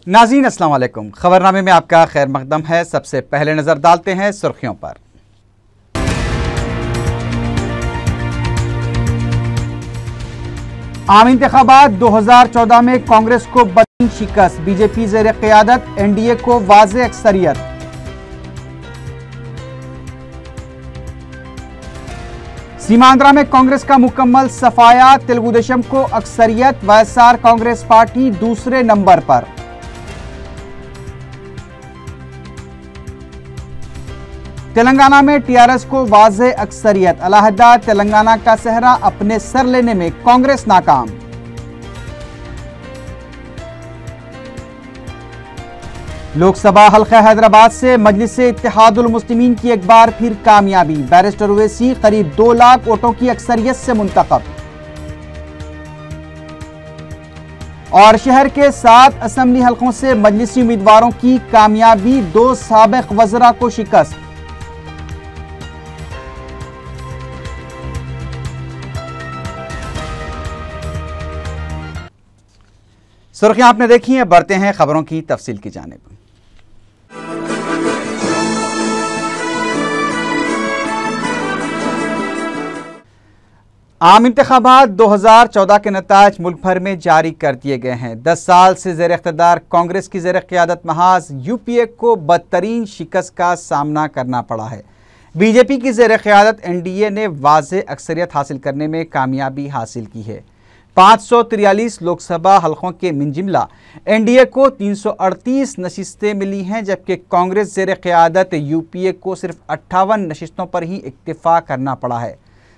नाज़रीन अस्सलाम वालेकुम। खबरनामे में आपका खैर मकदम है। सबसे पहले नजर डालते हैं सुर्खियों पर। आम इंतखाबात 2014 में कांग्रेस को बदतरीन शिकस्त, बीजेपी ज़ेर क़यादत एनडीए को वाज़ेह अक्सरियत। सीमांध्रा में कांग्रेस का मुकम्मल सफाया, तेलुगुदेशम को अक्सरियत, वाईएसआर कांग्रेस पार्टी दूसरे नंबर पर। तेलंगाना में टीआरएस को वाज़ेह अक्सरियत, अलहदा तेलंगाना का सेहरा अपने सर लेने में कांग्रेस नाकाम। लोकसभा हल्का हैदराबाद से मजलिस-ए इत्तेहादुल मुस्लिमीन की एक बार फिर कामयाबी, बैरिस्टर ओवैसी करीब 2 लाख वोटों की अक्सरियत से मुंतखब। और शहर के 7 असेंबली हल्कों से मजलिसी उम्मीदवारों की कामयाबी, 2 साबिक वज़रा को शिकस्त। सुर्खियां आपने देखी हैं, बढ़ते हैं खबरों की तफसील की जानिब। आम इंतखाबात 2014 के नताज मुल्क भर में जारी कर दिए गए हैं। 10 साल से ज़ेर इख्तियार कांग्रेस की ज़ेर क़यादत महाज यूपीए को बदतरीन शिकस्त का सामना करना पड़ा है। बीजेपी की ज़ेर क़यादत एनडीए ने वाज़ेह अक्सरियत हासिल करने में कामयाबी हासिल की है। 543 लोकसभा हल्कों के मिनजिमला एनडीए को 338 नशिस्तें मिली हैं, जबकि कांग्रेस ज़ेर क़यादत यूपीए को सिर्फ 58 नशिस्तों पर ही इक्तिफा करना पड़ा है।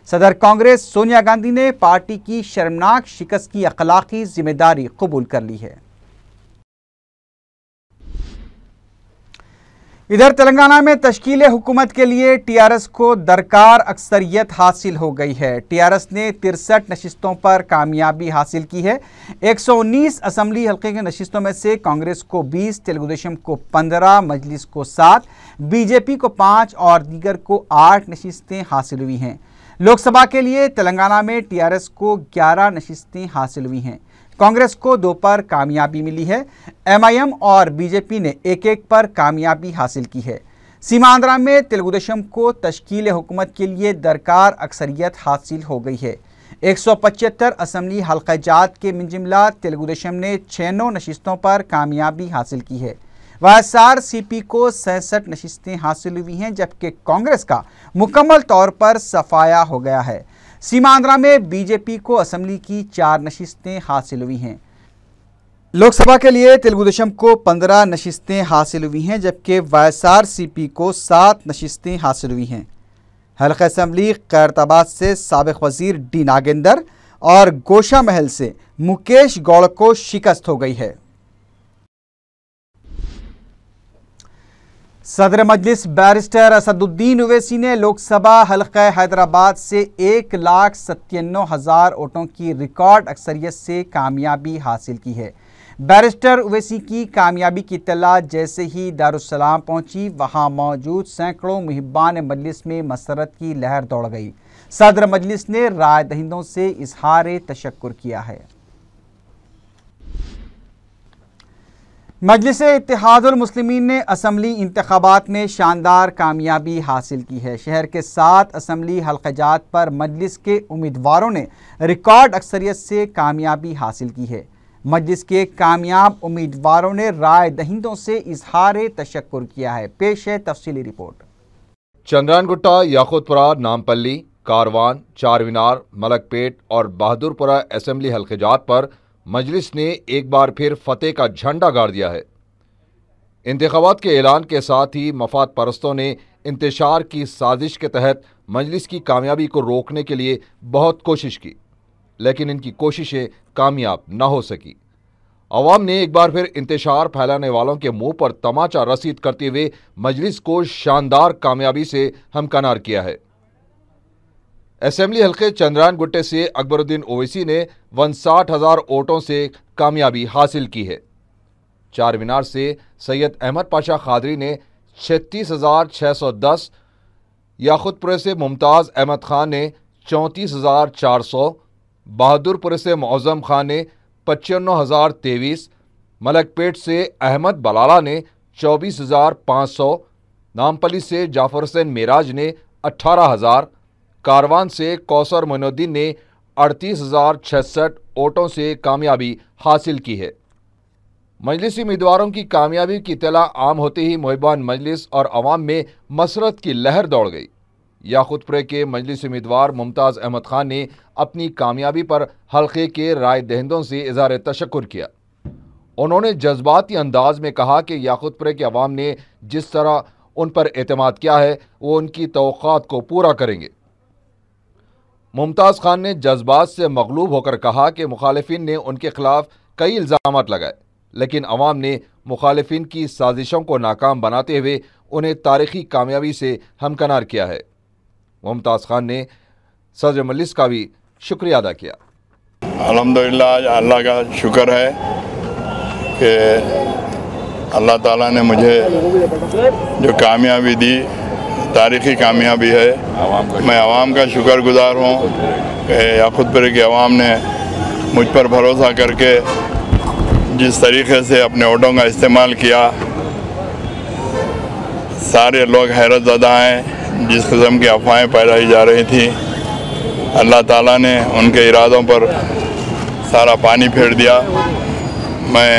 सदर कांग्रेस सोनिया गांधी ने पार्टी की शर्मनाक शिकस्त की अखलाकी जिम्मेदारी कबूल कर ली है। इधर तेलंगाना में तश्कील हुकूमत के लिए टीआरएस को दरकार अक्सरियत हासिल हो गई है। टीआरएस ने 63 नशिस्तों पर कामयाबी हासिल की है। 119 असेंबली हल्के के नशिस्तों में से कांग्रेस को 20, तेलुगुदेशम को 15, मजलिस को 7, बीजेपी को 5 और दीगर को 8 नशिस्तें हासिल हुई हैं। लोकसभा के लिए तेलंगाना में टीआरएस को 11 नशिस्तें हासिल हुई हैं। कांग्रेस को 2 पर कामयाबी मिली है। एमआईएम और बीजेपी ने 1-1 पर कामयाबी हासिल की है। सीमांध्रा में तेलुगुदेशम को तश्कील हुकूमत के लिए दरकार अक्सरियत हासिल हो गई है। 175 असेंबली हल्क़ाजात के मिनजिमला तेलुगुदेशम ने 96 नशिस्तों पर कामयाबी हासिल की है। वाईएसआर सीपी को 66 नशिस्तें हासिल हुई हैं, जबकि कांग्रेस का मुकम्मल तौर पर सफाया हो गया है। सीमांध्रा में बीजेपी को असेंबली की 4 नशिस्तें हासिल हुई हैं। लोकसभा के लिए तेलुगुदेशम को 15 नशिस्तें हासिल हुई हैं, जबकि वाईएसआर सीपी को 7 नशिस्तें हासिल हुई हैं। हल्का असेंबली खैरताबाद से साबिक वजीर डी नागेंदर और गोशा महल से मुकेश गौड़ को शिकस्त हो गई है। सदर मजलिस बैरिस्टर असदुद्दीन ओवैसी ने लोकसभा हल्का हैदराबाद से 1,97,000 वोटों की रिकॉर्ड अक्सरियत से कामयाबी हासिल की है। बैरिस्टर ओवैसी की कामयाबी की इत्तला जैसे ही दारुस्सलाम पहुंची, वहां मौजूद सैकड़ों मुहिब्बान मजलिस में मसरत की लहर दौड़ गई। सदर मजलिस ने राय दहिंदों से इजहार तशक्कुर किया है। मजलिस-ए इत्तेहादुल मुस्लिमीन ने असेंबली इंतखाबात में शानदार कामयाबी हासिल की है। शहर के 7 असेंबली हल्क़ाजात पर मजलिस के उम्मीदवारों ने रिकॉर्ड अक्सरियत से कामयाबी हासिल की है। मजलिस के कामयाब उम्मीदवारों ने राय दहिंदों से इजहार तशक्कुर किया है। पेश है तफसीली रिपोर्ट। चंद्रानगुट्टा, याकूतपुरा, नामपल्ली, कारवान, चारमीनार, मलकपेट और बहादुरपुरा असेंबली हल्क़ाजात पर मजलिस ने एक बार फिर फतेह का झंडा गाड़ दिया है। इंतखाबात के ऐलान के साथ ही मफाद परस्तों ने इंतशार की साजिश के तहत मजलिस की कामयाबी को रोकने के लिए बहुत कोशिश की, लेकिन इनकी कोशिशें कामयाब न हो सकी। अवाम ने एक बार फिर इंतशार फैलाने वालों के मुंह पर तमाचा रसीद करते हुए मजलिस को शानदार कामयाबी से हमकनार किया है। असेंबली हल्के चंद्रानगुट्टे से अकबरुद्दीन ओवैसी ने 59,000 वोटों से कामयाबी हासिल की है। चारमीनार से सैयद अहमद पाशा खादरी ने 36,610, याकूतपुर से मुमताज़ अहमद खान ने 34,400, बहादुरपुर से मौज़म खान ने 55,023, मलकपेट से अहमद बलाला ने 24,500, नामपल्ली से जाफर हुसैन मेराज ने 18,000, कारवान से कौसर मोइनुद्दीन ने 38,066 वोटों से कामयाबी हासिल की है। मजलिसी उम्मीदवारों की कामयाबी की इत्तला आम होते ही मुहिबान मजलिस और अवाम में मसरत की लहर दौड़ गई। याकूतपुरे के मजलिसी उम्मीदवार मुमताज़ अहमद खान ने अपनी कामयाबी पर हल्के के राय दहिंदों से इज़हार तशक्कुर किया। उन्होंने जज्बाती अंदाज में कहा कि याकूतपुरे के अवाम ने जिस तरह उन पर एतमाद किया है वो उनकी तवक्कात को पूरा करेंगे। मुमताज़ खान ने जज्बात से मगलूब होकर कहा कि मुखालिफिन ने उनके खिलाफ कई इल्ज़ामात लगाए, लेकिन अवाम ने मुखालिफिन की साजिशों को नाकाम बनाते हुए उन्हें तारीखी कामयाबी से हमकनार किया है। मुमताज़ खान ने सदर मजलिस का भी शुक्रिया अदा किया। अल्हम्दुलिल्लाह, अल्लाह का शुक्र है कि अल्लाह ताला ने मुझे जो कामयाबी दी, तारीख़ी कामयाबी है। मैं आवाम का शुक्रगुज़ार हूँ कि याकूतपुरे के अवाम ने मुझ पर भरोसा करके जिस तरीक़े से अपने वोटों का इस्तेमाल किया, सारे लोग हैरत ज़दा हैं। जिस किस्म की अफवाहें फैलाई जा रही थी, अल्लाह ताला ने उनके इरादों पर सारा पानी फेर दिया। मैं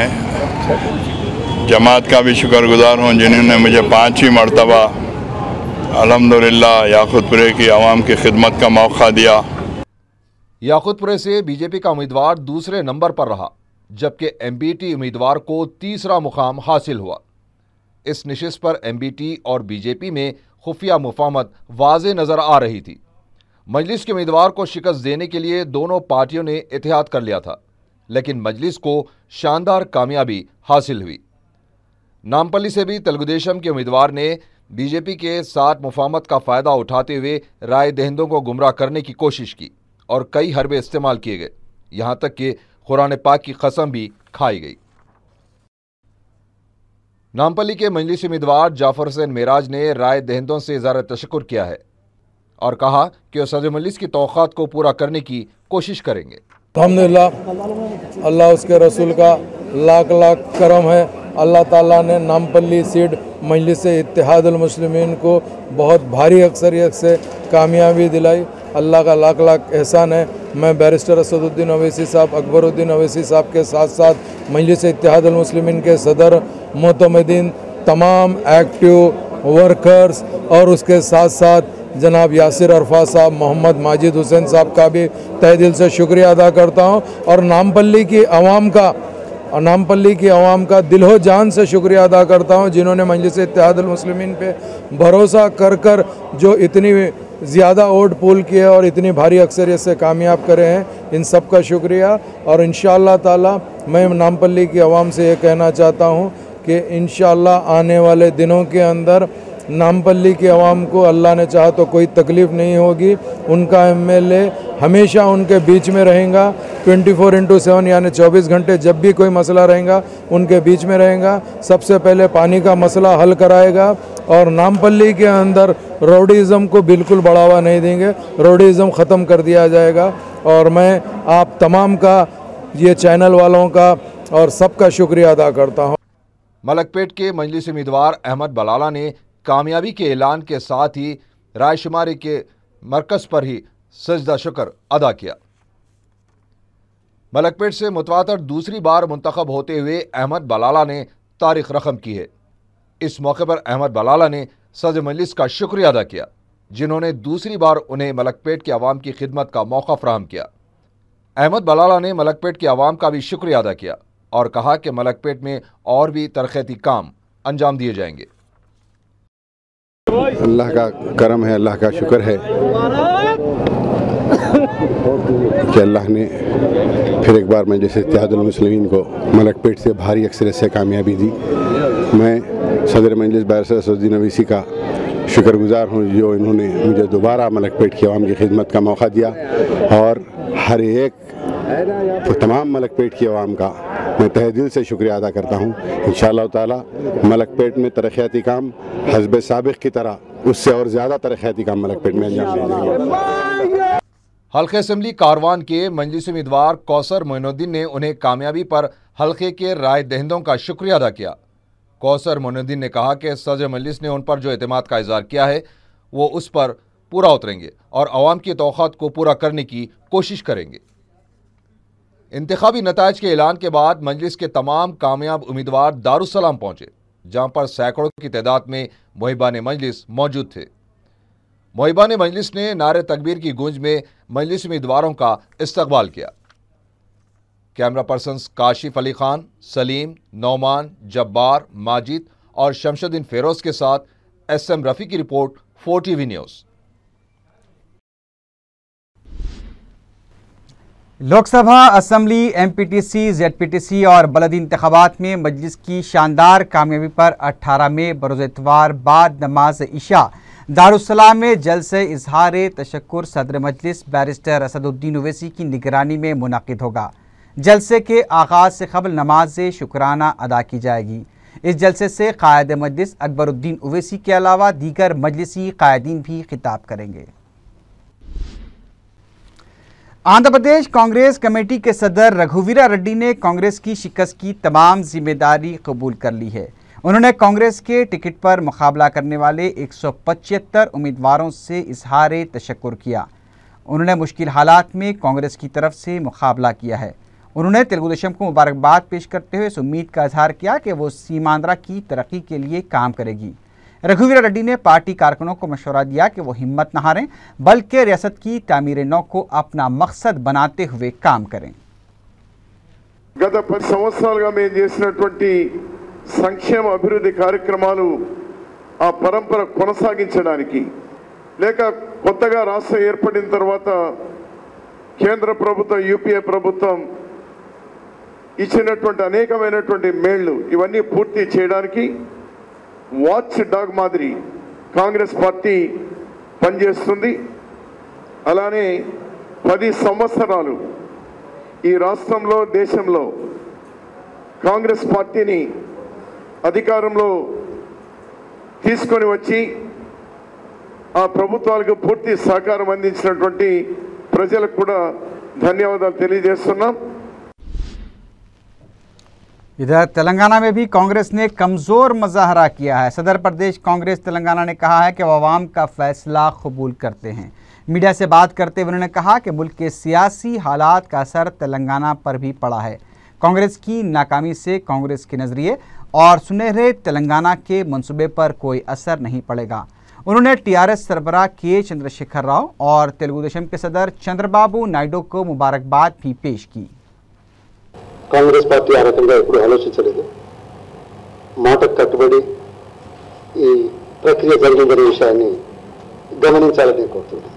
जमात का भी शुक्रगुज़ार हूँ जिन्होंने मुझे 5वीं मरतबा अल्हम्दुलिल्लाह याकूतपुरे की आवाम की खिदमत का मौका दिया। याकूतपुरे से बीजेपी का उम्मीदवार दूसरे नंबर पर रहा, जबकि एमबीटी उम्मीदवार को तीसरा मुकाम हासिल हुआ। इस नशिस्त पर एमबीटी और बीजेपी में खुफिया मुफाहमत वाज़े नज़र आ रही थी। मजलिस के उम्मीदवार को शिकस्त देने के लिए दोनों पार्टियों ने इत्तेहाद कर लिया था, लेकिन मजलिस को शानदार कामयाबी हासिल हुई। नामपल्ली से भी तेलुगुदेशम के उम्मीदवार ने बीजेपी के साथ मुफाहमत का फ़ायदा उठाते हुए राय दहिंदों को गुमराह करने की कोशिश की और कई हरबे इस्तेमाल किए गए, यहाँ तक कि कुरान पाक की कसम भी खाई गई। नामपल्ली के मजलिसी उम्मीदवार जाफर हुसैन मेराज ने राय दहिंदों से इज़हार तशक्कुर किया है और कहा कि वह सदर मजलिस की तौक़ात को पूरा करने की कोशिश करेंगे। अल्हम्दुलिल्लाह, अल्लाह उसके रसूल का लाख लाख करम है। अल्लाह ताला ने नामपल्ली सीट मजलिस इत्तेहादुल मुस्लिमीन को बहुत भारी अक्सरियत से कामयाबी दिलाई। अल्लाह का लाख लाख एहसान है। मैं बैरिस्टर असदुद्दीन अवैसी साहब, अकबरुद्दीन अवैसी साहब के साथ साथ मजलिस इत्तेहादुल मुस्लिमीन के सदर, मोतमदीन, तमाम एक्टिव वर्कर्स और उसके साथ साथ जनाब यासिर अरफा साहब, मोहम्मद माजिद हुसैन साहब का भी तहे दिल से शुक्रिया अदा करता हूँ और नामपल्ली की आवाम का दिलो जान से शुक्रिया अदा करता हूँ जिन्होंने मजलिस इत्तेहादुल मुस्लिमीन पे भरोसा कर जो इतनी ज़्यादा वोट पोल किए और इतनी भारी अक्सरियत से कामयाब करे हैं। इन सब का शुक्रिया। और इंशाअल्लाह ताला मैं नामपल्ली की आवाम से ये कहना चाहता हूँ कि इंशाअल्लाह आने वाले दिनों के अंदर नामपल्ली की आवाम को अल्लाह ने चाहा तो कोई तकलीफ़ नहीं होगी। उनका एमएलए हमेशा उनके बीच में रहेगा, 24/7 यानी 24 घंटे जब भी कोई मसला रहेगा उनके बीच में रहेगा। सबसे पहले पानी का मसला हल कराएगा और नामपल्ली के अंदर रोडीज़म को बिल्कुल बढ़ावा नहीं देंगे, रोडीज़म ख़त्म कर दिया जाएगा। और मैं आप तमाम का, ये चैनल वालों का और सबका शुक्रिया अदा करता हूँ। मलकपेट के मजलिसी उम्मीदवार अहमद बलाला ने कामयाबी के ऐलान के साथ ही रायशुमारी के मरकज़ पर ही सजदा शुक्र अदा किया। मलकपेट से मुतवातर दूसरी बार मुंतखब होते हुए अहमद बलाला ने तारीख रकम की है। इस मौके पर अहमद बलाला ने सदर मजलिस का शुक्रिया अदा किया, जिन्होंने दूसरी बार उन्हें मलकपेट के अवाम की खिदमत का मौका फराहम किया। अहमद बलाला ने मलकपेट के अवाम का भी शुक्रिया अदा किया और कहा कि मलकपेट में और भी तरक्याती काम अंजाम दिए जाएंगे। अल्लाह का करम है, अल्लाह का शुक्र है कि अल्लाह ने फिर एक बार मजलिस इत्तेहादुल मुस्लिमीन को मलकपेट से भारी अक्सरियत से कामयाबी दी। मैं सदर मजलिस बैरिस्टर असदुद्दीन अवैसी का शुक्रगुज़ार हूँ जो इन्होंने मुझे दोबारा मलकपेट की आवाम की खिदमत का मौका दिया और हर एक तमाम मलकपेट की आवाम का मैं तहे दिल से शुक्रिया अदा करता हूँ। इंशाअल्लाह ताला मलकपेट में तरक्याती काम हस्ब साबिक़ की तरह उससे और ज़्यादा तरक्याती काम मलकपेट में अंजाम दिए जाएंगे। हल्के असम्बली कारवान के मजलिस उम्मीदवार कौसर मोइनुद्दीन ने उन्हें कामयाबी पर हल्के के राय दहिंदों का शुक्रिया अदा किया। कौसर मोइनुद्दीन ने कहा कि सदर मजलिस ने उन पर जो एतमाद का इज़हार किया है वो उस पर पूरा उतरेंगे और अवाम की तौक़ात को पूरा करने की कोशिश करेंगे। इंतखाबी नताइज के ऐलान के बाद मजलिस के तमाम कामयाब उम्मीदवार दारुस्सलाम पहुंचे, जहां पर सैकड़ों की तादाद में मुहिबान मजलिस मौजूद थे। मुहिबान मजलिस ने नारे तकबीर की गूंज में मजलिस उम्मीदवारों का इस्तकबाल किया। कैमरा पर्सन्स काशिफ अली खान, सलीम, नौमान, जब्बार, माजिद और शमशुद्दीन फेरोज के साथ SM रफ़ी की report, 4TV news. Lok Sabha, assembly, MPTC, ZPTC और बलदी इंतखाबात में मजलिस की शानदार कामयाबी पर 18 मई बरोज़ इतवार बाद नमाज इशा दारुस्सलाम में जलसे इजहार तशक्कुर सदर मजलिस बैरिस्टर असदुद्दीन ओवैसी की निगरानी में मुनक़िद होगा। जलसे के आगाज़ से क़ब्ल नमाज शुक्राना अदा की जाएगी। इस जलसे से क़ायद मजलिस अकबरुद्दीन ओवैसी के अलावा दीगर मजलिसी क़ायदीन भी खिताब करेंगे। आंध्र प्रदेश कांग्रेस कमेटी के सदर रघुवीरा रेड्डी ने कांग्रेस की शिकस्त की तमाम जिम्मेदारी कबूल कर ली है। उन्होंने कांग्रेस के टिकट पर मुकाबला करने वाले 175 उम्मीदवारों से इजहार तशक्कुर किया। उन्होंने मुश्किल हालात में कांग्रेस की तरफ से मुकाबला किया है। उन्होंने तेलुगु देशम को मुबारकबाद पेश करते हुए इस उम्मीद का इजहार किया कि वो सीमांध्र की तरक्की के लिए काम करेगी। रघुवीरा रेड्डी ने पार्टी कारकुनों को मशवरा दिया कि वो हिम्मत न हारें, बल्कि रियासत की तामीर नौ को अपना मकसद बनाते हुए काम करें। గత 10 సంవత్సరాలుగా మేము చేసినటువంటి సంక్షేమ అభివృద్ధి కార్యక్రమాలు ఆ పరంపర కొనసాగించడానికి లేక కొత్తగా రాష్ట్రం ఏర్పడిన తర్వాత కేంద్ర ప్రభుత్వం యూపీఏ ప్రభుత్వం ఇచ్చినటువంటి అనేకమైనటువంటి మేళ్లు ఇవన్నీ పూర్తి చేయడానికి వాచ్ డాగ్ మాదిరి కాంగ్రెస్ పార్టీ పనిచేస్తుంది। అలానే 10 సంవత్సరాలు ఈ రాష్ట్రంలో దేశంలో కాంగ్రెస్ పార్టీని అధికారంలో తీసుకొని వచ్చి ఆ ప్రభుత్వాలకు పూర్తి సహకారం అందించినటువంటి ప్రజలకు కూడా ధన్యవాదాలు తెలియజేస్తున్నాం। इधर तेलंगाना में भी कांग्रेस ने कमज़ोर मुजाहरा किया है। सदर प्रदेश कांग्रेस तेलंगाना ने कहा है कि वह अवाम का फैसला कबूल करते हैं। मीडिया से बात करते हुए उन्होंने कहा कि मुल्क के सियासी हालात का असर तेलंगाना पर भी पड़ा है। कांग्रेस की नाकामी से कांग्रेस के नज़रिए और सुनहरे तेलंगाना के मंसूबे पर कोई असर नहीं पड़ेगा। उन्होंने TRS सरबराह के चंद्रशेखर राव और तेलुगु देशम के सदर चंद्रबाबू नायडू को मुबारकबाद भी पेश की। కాంగ్రెస్ పార్టీ ఆ రకంగా ఎప్పుడు ఆలోచించలేదు। మాటకు కట్టుబడి ఈ ప్రక్రియ జరిగిందనే విషయాన్ని గమనించాలని కోరుతున్నాను।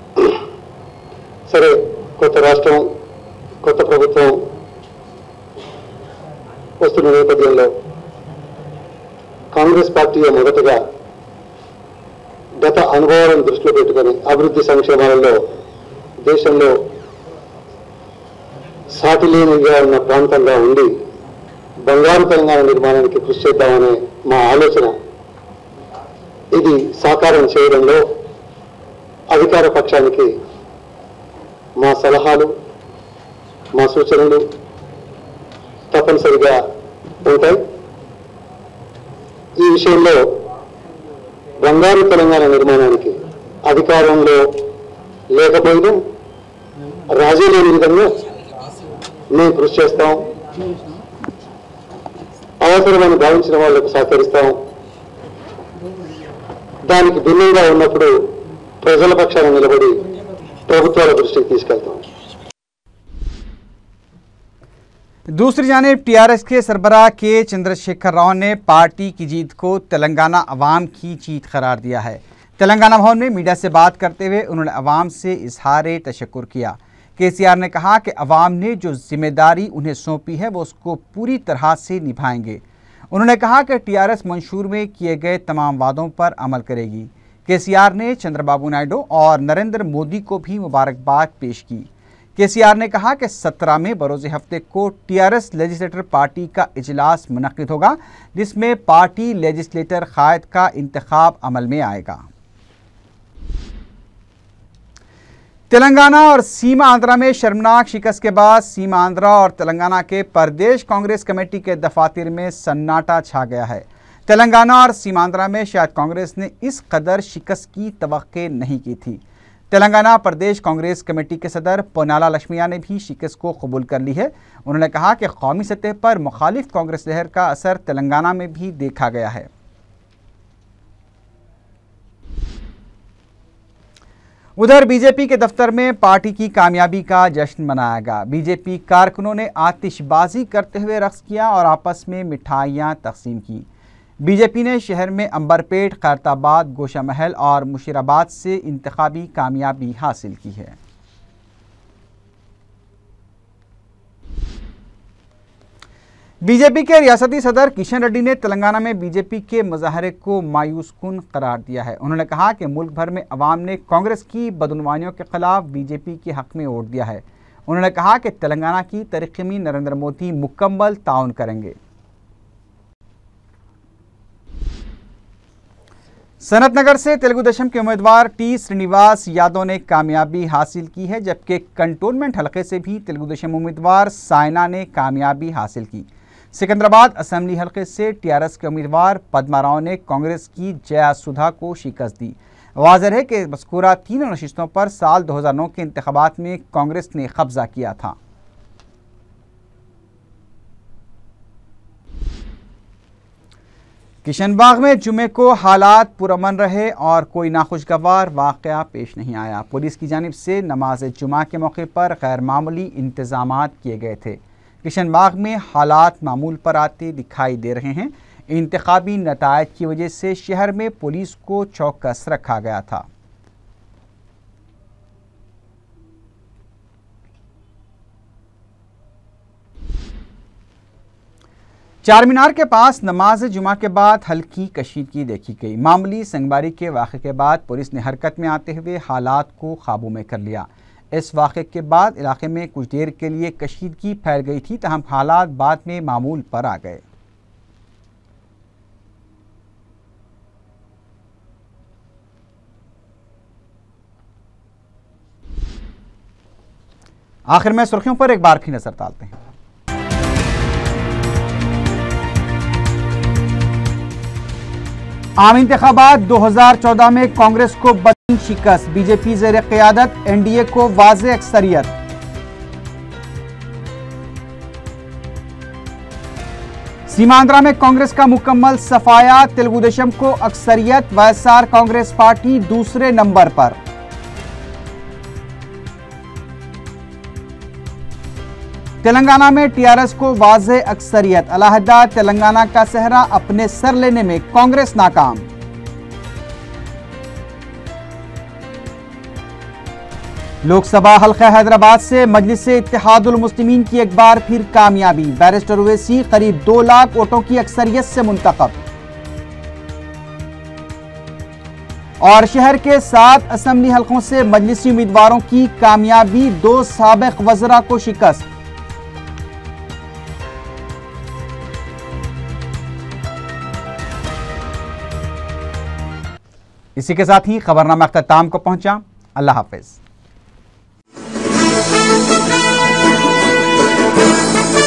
సరే, కొత్త రాష్ట్రం, కొత్త ప్రభుత్వం వస్తున్న నేపథ్యంలో కాంగ్రెస్ పార్టీ మొదటగా గత అనుభవాలను దృష్టిలో పెట్టుకొని అభివృద్ధి సంక్షేమాలలో దేశంలో సాటిలేనిగా ఉన్న ప్రాంతంగా ఉండి బంగారు తెలంగాణ నిర్మాణానికి కృషి చేద్దామనే మా ఆలోచన, ఇది సాకారం చేయడంలో అధికార పక్షానికి మా సలహాలు, మా సూచనలు తప్పనిసరిగా ఉంటాయి। ఈ విషయంలో బంగారు తెలంగాణ నిర్మాణానికి అధికారంలో లేకపోయినా రాజీ లేని విధంగా మేము కృషి చేస్తాం, అవసరమని భావించిన వాళ్లకు సహకరిస్తాం। దానికి భిన్నంగా ఉన్నప్పుడు ప్రజల పక్షాన నిలబడి ప్రభుత్వాల దృష్టికి తీసుకెళ్తాం। दूसरी जानिब TRS के सरबराह के चंद्रशेखर राव ने पार्टी की जीत को तेलंगाना अवाम की जीत करार दिया है। तेलंगाना भवन में मीडिया से बात करते हुए उन्होंने अवाम से इजहार तशक्कुर किया। KCR ने कहा कि अवाम ने जो जिम्मेदारी उन्हें सौंपी है वो उसको पूरी तरह से निभाएंगे। उन्होंने कहा कि TRS मंशूर में किए गए तमाम वादों पर अमल करेगी। KCR ने चंद्रबाबू नायडू और नरेंद्र मोदी को भी मुबारकबाद पेश की। KCR ने कहा कि 17 में बरोज़ हफ्ते को TRS लेजिस्लेटर पार्टी का इजलास मुनक़्क़िद होगा, जिसमें पार्टी लेजिस्लेटर क़ायद का इंतखाब अमल में आएगा। तेलंगाना और सीमा आंध्रा में शर्मनाक शिकस्त के बाद सीमा आंध्रा और तेलंगाना के प्रदेश कांग्रेस कमेटी के दफातर में सन्नाटा छा गया है। तेलंगाना और सीमांध्रा में शायद कांग्रेस ने इस कदर शिकस्त की तवक्को नहीं की थी। तेलंगाना प्रदेश कांग्रेस कमेटी के सदर पोनाला लक्ष्मिया ने भी शिकस्त को कबूल कर ली है। उन्होंने कहा कि कौमी सतह पर मुखालिफ कांग्रेस लहर का असर तेलंगाना में भी देखा गया है। उधर बीजेपी के दफ्तर में पार्टी की कामयाबी का जश्न मनाया गया। बीजेपी कारकुनों ने आतिशबाजी करते हुए रक्स किया और आपस में मिठाइयां तकसीम की। बीजेपी ने शहर में अंबरपेट, खैरताबाद, गोशा महल और मुशीराबाद से इंतखाबी कामयाबी हासिल की है। बीजेपी के रियासती सदर किशन रेड्डी ने तेलंगाना में बीजेपी के मुजाहरे को मायूसकुन करार दिया है। उन्होंने कहा कि मुल्क भर में अवाम ने कांग्रेस की बदउनवानियों के खिलाफ बीजेपी के हक में वोट दिया है। उन्होंने कहा कि तेलंगाना की तरक्की में नरेंद्र मोदी मुकम्मल ताउन करेंगे। सनत नगर से तेलुगु देशम के उम्मीदवार टी श्रीनिवास यादव ने कामयाबी हासिल की है, जबकि कंटोनमेंट हलके से भी तेलुगु देशम उम्मीदवार साइना ने कामयाबी हासिल की। सिकंदराबाद असेंबली हलके से टीआरएस के उम्मीदवार पद्मा राव ने कांग्रेस की जया सुधा को शिकस्त दी। वाज़ेह है कि मज़कूरा तीनों नशिस्तों पर साल 2009 के इंतखाबात में कांग्रेस ने कब्जा किया था। किशनबाग में जुमे को हालात पुरअमन रहे और कोई नाखुशगवार वाक़या पेश नहीं आया। पुलिस की जानिब से नमाज जुमा के मौके पर गैर मामूली इंतजामात किए गए थे। किशनबाग में हालात मामूल पर आते दिखाई दे रहे हैं। इंतखाबी नतायज की वजह से शहर में पुलिस को चौकस रखा गया था। चार मीनार के पास नमाज जुमा के बाद हल्की कशीदगी देखी गई। मामूली संगबारी के वाक़े के बाद पुलिस ने हरकत में आते हुए हालात को काबू में कर लिया। इस वाक़े के बाद इलाके में कुछ देर के लिए कशीदगी फैल गई थी, तहम हालात बाद में मामूल पर आ गए। आखिर में सुर्खियों पर एक बार फिर नजर डालते हैं। आम इंतखाबात 2014 में कांग्रेस को बदन शिकस्त, बीजेपी ज़ेर क़यादत एनडीए को वाज़ेह अक्सरियत। सीमांध्रा में कांग्रेस का मुकम्मल सफाया, तेलुगु देशम को अक्सरियत, वाईएसआर कांग्रेस पार्टी दूसरे नंबर पर। तेलंगाना में टीआरएस को वाज़ेह अक्सरियत, अलहदा तेलंगाना का सेहरा अपने सर लेने में कांग्रेस नाकाम। लोकसभा हल्का हैदराबाद से मजलिस-ए इत्तेहादुल मुस्लिमीन की एक बार फिर कामयाबी, बैरिस्टर ओवैसी करीब 2 लाख वोटों की अक्सरियत से मुंतखब। और शहर के 7 असेंबली हल्कों से मजलिसी उम्मीदवारों की कामयाबी, 2 साबिक वज़रा को शिकस्त। इसी के साथ ही खबरनामा अख्ताम को पहुंचा। अल्लाह हाफिज।